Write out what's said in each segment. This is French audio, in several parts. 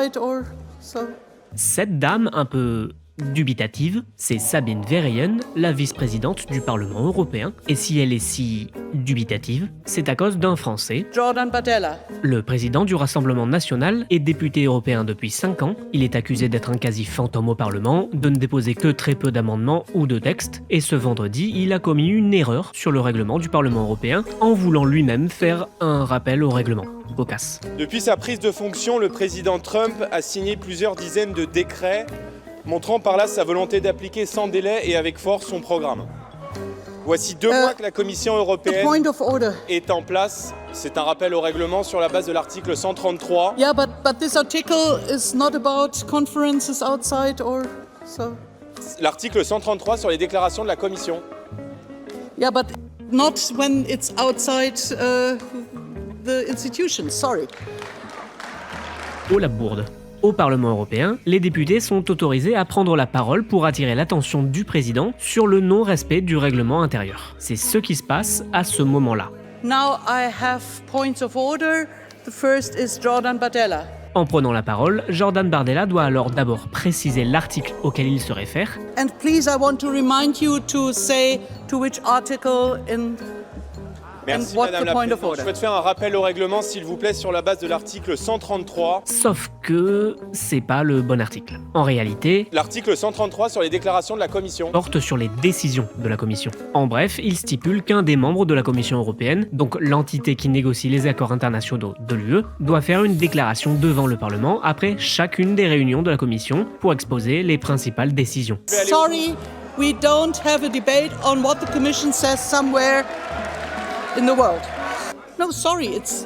outside or so. Cette dame un peu dubitative, c'est Sabine Verheyen, la vice-présidente du Parlement européen. Et si elle est si dubitative, c'est à cause d'un Français, Jordan Bardella. le président du Rassemblement national et député européen depuis 5 ans. Il est accusé d'être un quasi-fantôme au Parlement, de ne déposer que très peu d'amendements ou de textes. Et ce vendredi, il a commis une erreur sur le règlement du Parlement européen en voulant lui-même faire un rappel au règlement. Cocasse. Depuis sa prise de fonction, le président Trump a signé plusieurs dizaines de décrets montrant par là sa volonté d'appliquer sans délai et avec force son programme. Voici 2 mois que la Commission européenne Point of order. est en place. C'est un rappel au règlement sur la base de l'article 133. Yeah, but this article is not about conferences outside or so. L'article 133 sur les déclarations de la Commission. Yeah, but not when it's outside the institutions. Sorry. Oh la bourde. Au Parlement européen, les députés sont autorisés à prendre la parole pour attirer l'attention du président sur le non-respect du règlement intérieur. C'est ce qui se passe à ce moment-là. Now I have points of order. The first is Jordan Bardella. En prenant la parole, Jordan Bardella doit alors d'abord préciser l'article auquel il se réfère. And please, I want to remind you to say to which article in Merci and what's Madame the la point of Présidente. Je order. souhaite faire un rappel au règlement, s'il vous plaît, sur la base de l'article 133. Sauf que c'est pas le bon article. En réalité, L'article 133 sur les déclarations de la Commission. porte sur les décisions de la Commission. En bref, il stipule qu'un des membres de la Commission européenne, donc l'entité qui négocie les accords internationaux de l'UE, doit faire une déclaration devant le Parlement après chacune des réunions de la Commission pour exposer les principales décisions. Sorry, we don't have a debate on what the Commission says somewhere in the world. No, sorry, it's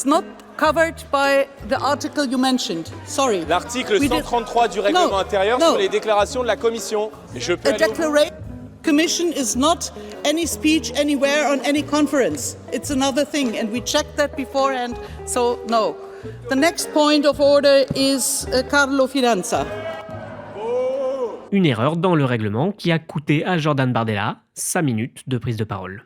not covered by the article you mentioned. Sorry. L'article We did- 133 du règlement No, intérieur no. sur les déclarations de la Commission. Je peux A aller au- declaration commission is not any speech anywhere on any conference. It's another thing, and we checked that beforehand, so no. The next point of order is Carlo Fidanza. Une erreur dans le règlement qui a coûté à Jordan Bardella 5 minutes de prise de parole.